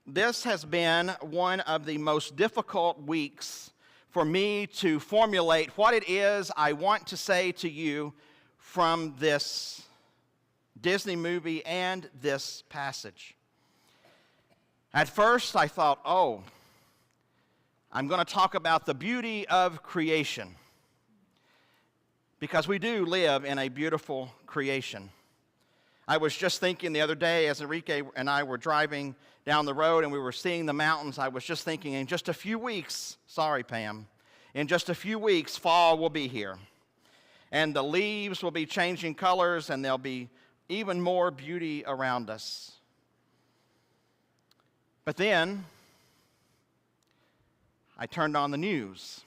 This has been one of the most difficult weeks for me to formulate what it is I want to say to you from this Disney movie and this passage. At first, I thought, I'm going to talk about the beauty of creation, because we do live in a beautiful creation. I was just thinking the other day, as Enrique and I were driving down the road and we were seeing the mountains, I was just thinking, in just a few weeks, in just a few weeks, fall will be here. And the leaves will be changing colors, and there'll be even more beauty around us. But then, I turned on the news.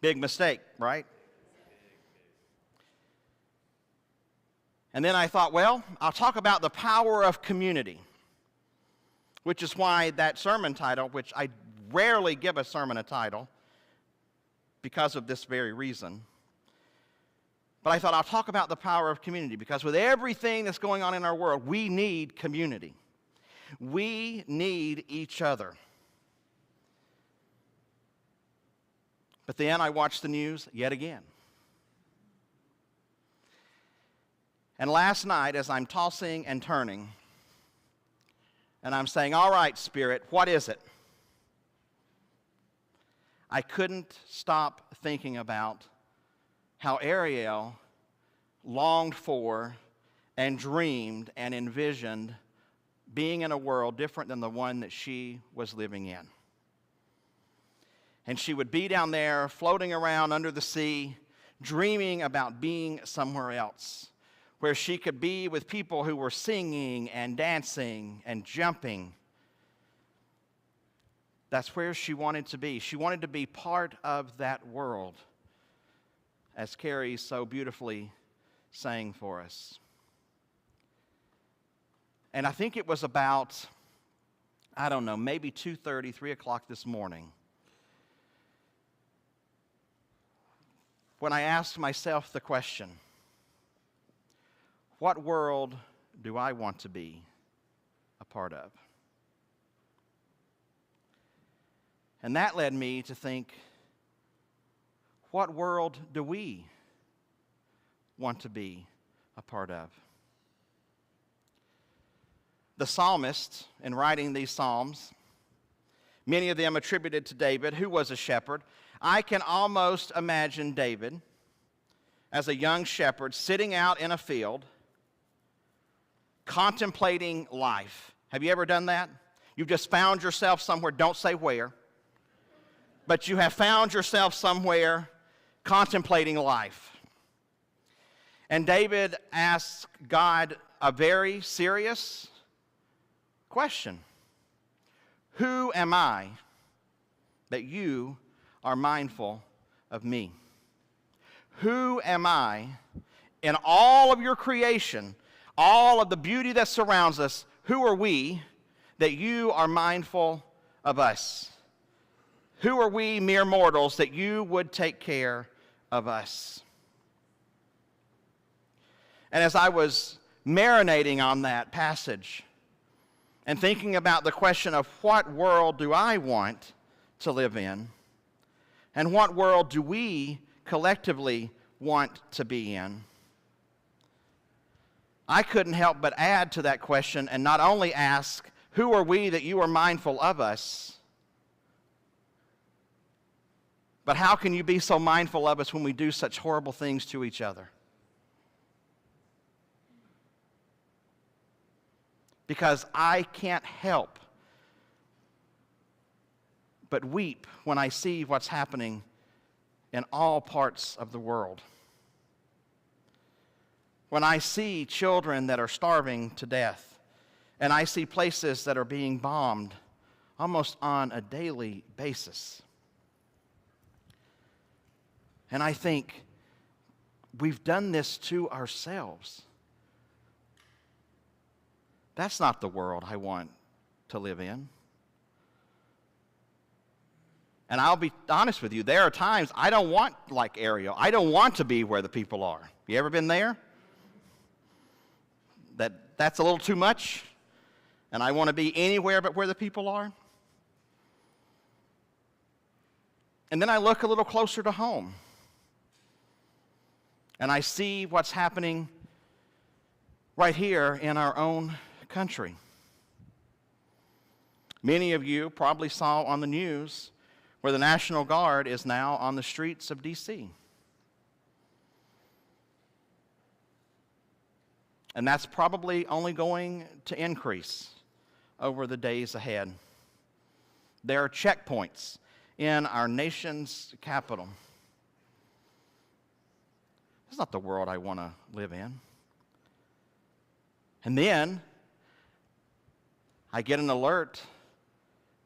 Big mistake, right? And then I thought, I'll talk about the power of community, which is why that sermon title, which I rarely give a sermon a title because of this very reason. But I thought I'll talk about the power of community, because with everything that's going on in our world, we need community. We need each other. But then I watched the news yet again. And last night, as I'm tossing and turning, and I'm saying, all right, Spirit, what is it? I couldn't stop thinking about how Ariel longed for and dreamed and envisioned being in a world different than the one that she was living in. And she would be down there floating around under the sea, dreaming about being somewhere else, where she could be with people who were singing and dancing and jumping. That's where she wanted to be. She wanted to be part of that world, as Carrie so beautifully sang for us. And I think it was about, maybe 2:30, 3 o'clock this morning, when I asked myself the question, what world do I want to be a part of? And that led me to think, what world do we want to be a part of? The psalmists, in writing these psalms, many of them attributed to David, who was a shepherd. I can almost imagine David as a young shepherd sitting out in a field, contemplating life. Have you ever done that? You've just found yourself somewhere, don't say where, but you have found yourself somewhere contemplating life. And David asked God a very serious question. Who am I that you are mindful of me? Who am I in all of your creation, all of the beauty that surrounds us? Who are we that you are mindful of us? Who are we, mere mortals, that you would take care of us? And as I was marinating on that passage and thinking about the question of what world do I want to live in, and what world do we collectively want to be in, I couldn't help but add to that question and not only ask, who are we that you are mindful of us, but how can you be so mindful of us when we do such horrible things to each other? Because I can't help but weep when I see what's happening in all parts of the world. When I see children that are starving to death, and I see places that are being bombed almost on a daily basis. And I think, we've done this to ourselves. That's not the world I want to live in. And I'll be honest with you, there are times I don't want, like Ariel, I don't want to be where the people are. You ever been there? That's a little too much? and I want to be anywhere but where the people are. And then I look a little closer to home, and I see what's happening right here in our own country. Many of you probably saw on the news where the National Guard is now on the streets of D.C. And that's probably only going to increase over the days ahead. There are checkpoints in our nation's capital. That's not the world I want to live in. And then I get an alert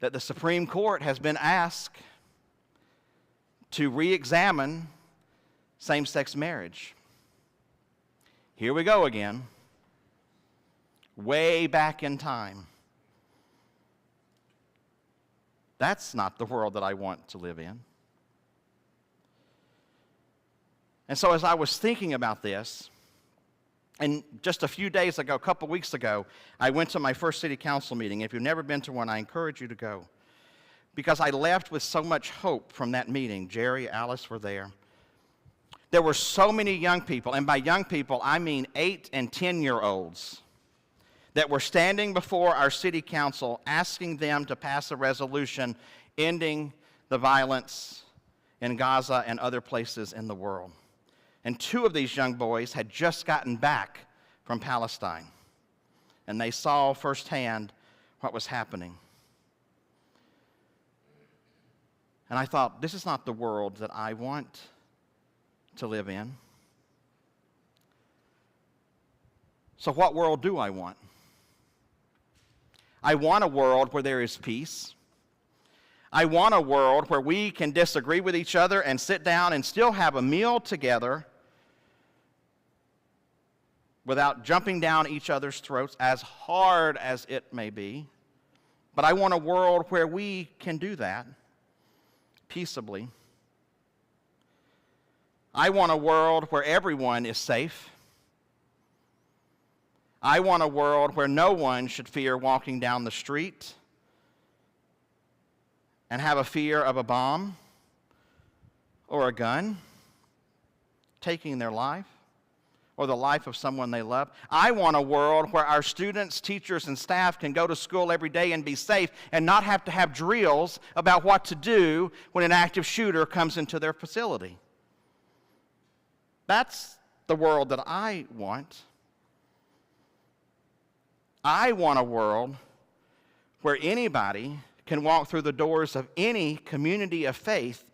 that the Supreme Court has been asked to re-examine same-sex marriage. Here we go again, way back in time. That's not the world that I want to live in. And so as I was thinking about this, and just a few days ago, a couple weeks ago, I went to my first city council meeting. If you've never been to one, I encourage you to go. Because I left with so much hope from that meeting. Jerry, Alice were there. There were so many young people, and by young people, I mean 8 and 10-year-olds, that were standing before our city council asking them to pass a resolution ending the violence in Gaza and other places in the world. And 2 of these young boys had just gotten back from Palestine, and they saw firsthand what was happening. And I thought, this is not the world that I want to live in. So what world do I want? I want a world where there is peace. I want a world where we can disagree with each other and sit down and still have a meal together without jumping down each other's throats, as hard as it may be. But I want a world where we can do that peaceably. I want a world where everyone is safe. I want a world where no one should fear walking down the street and have a fear of a bomb or a gun taking their life or the life of someone they love. I want a world where our students, teachers, and staff can go to school every day and be safe and not have to have drills about what to do when an active shooter comes into their facility. That's the world that I want. I want a world where anybody can walk through the doors of any community of faith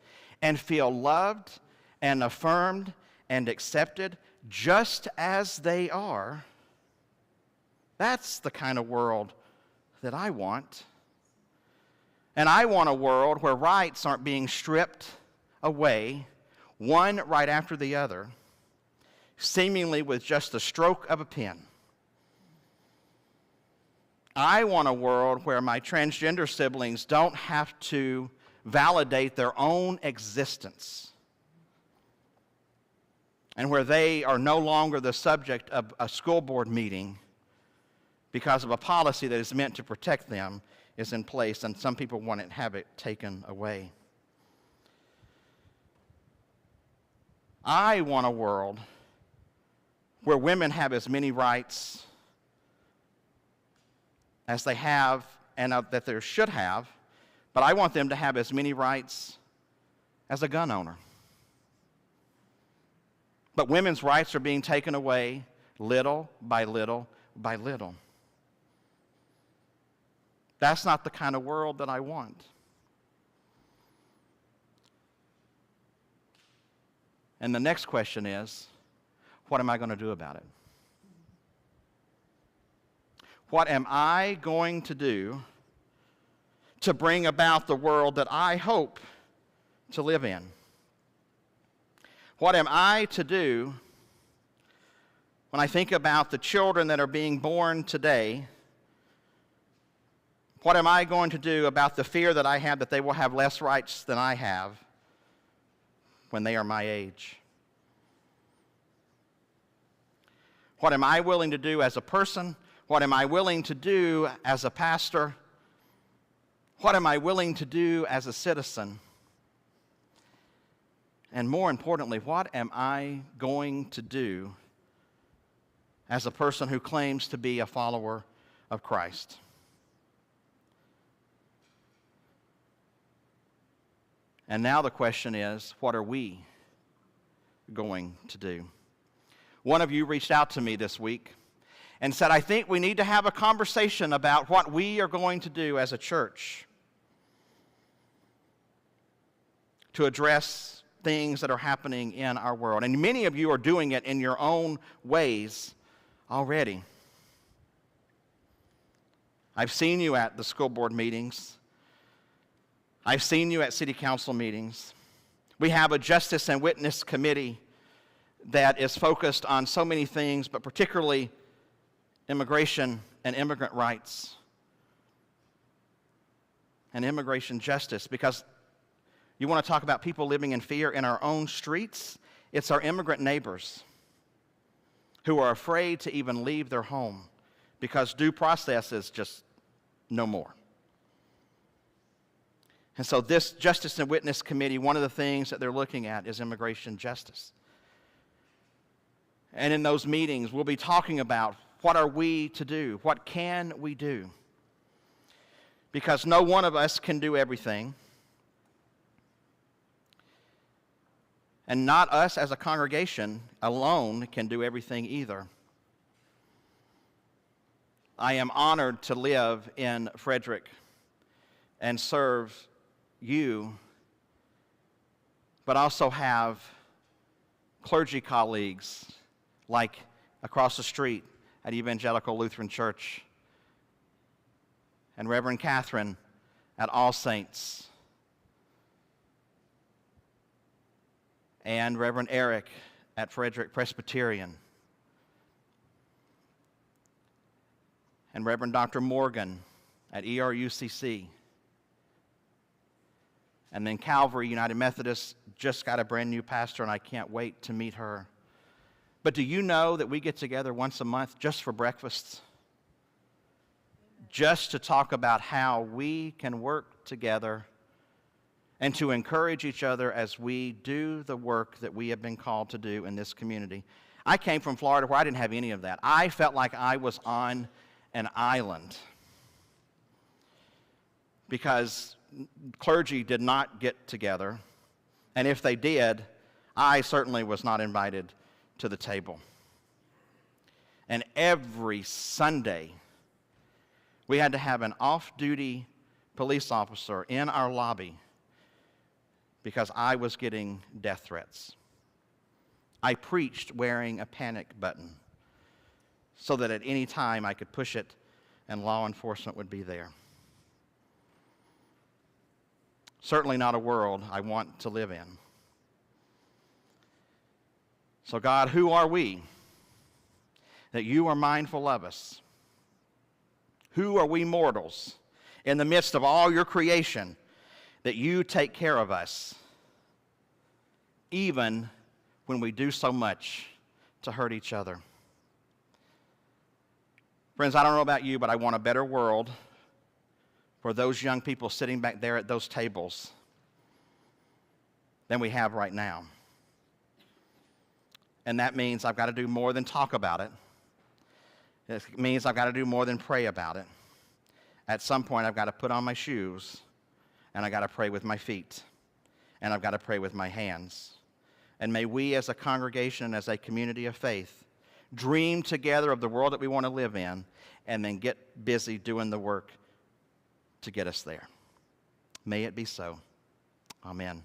and feel loved and affirmed and accepted just as they are. That's the kind of world that I want. And I want a world where rights aren't being stripped away, one right after the other, seemingly with just the stroke of a pen. I want a world where my transgender siblings don't have to validate their own existence, and where they are no longer the subject of a school board meeting because of a policy that is meant to protect them is in place, and some people want to have it taken away. I want a world where women have as many rights as they have and that they should have, but I want them to have as many rights as a gun owner. But women's rights are being taken away little by little by little. That's not the kind of world that I want. And the next question is, what am I going to do about it? What am I going to do to bring about the world that I hope to live in? What am I to do when I think about the children that are being born today? What am I going to do about the fear that I have that they will have less rights than I have when they are my age? What am I willing to do as a person? What am I willing to do as a pastor? What am I willing to do as a citizen? And more importantly, what am I going to do as a person who claims to be a follower of Christ? And now the question is, what are we going to do? One of you reached out to me this week and said, I think we need to have a conversation about what we are going to do as a church to address things that are happening in our world. And many of you are doing it in your own ways already. I've seen you at the school board meetings. I've seen you at city council meetings. We have a Justice and Witness Committee that is focused on so many things, but particularly immigration and immigrant rights and immigration justice. Because you want to talk about people living in fear in our own streets? It's our immigrant neighbors who are afraid to even leave their home because due process is just no more. And so this Justice and Witness Committee, one of the things that they're looking at is immigration justice. And in those meetings, we'll be talking about what are we to do? What can we do? Because no one of us can do everything. And not us as a congregation alone can do everything either. I am honored to live in Frederick and serve you, but also have clergy colleagues like across the street at Evangelical Lutheran Church, and Reverend Catherine at All Saints, and Reverend Eric at Frederick Presbyterian, and Reverend Dr. Morgan at ERUCC. And then Calvary United Methodist just got a brand new pastor, and I can't wait to meet her. But do you know that we get together once a month just for breakfasts? Just to talk about how we can work together and to encourage each other as we do the work that we have been called to do in this community. I came from Florida where I didn't have any of that. I felt like I was on an island because clergy did not get together, and if they did, I certainly was not invited to the table. And every Sunday, we had to have an off-duty police officer in our lobby because I was getting death threats. I preached wearing a panic button so that at any time I could push it and law enforcement would be there. Certainly not a world I want to live in. So God, who are we that you are mindful of us? Who are we mortals in the midst of all your creation that you take care of us, even when we do so much to hurt each other? Friends, I don't know about you, but I want a better world for those young people sitting back there at those tables than we have right now. And that means I've got to do more than talk about it. It means I've got to do more than pray about it. At some point, I've got to put on my shoes, and I've got to pray with my feet, and I've got to pray with my hands. And may we as a congregation and as a community of faith dream together of the world that we want to live in, and then get busy doing the work to get us there. May it be so. Amen.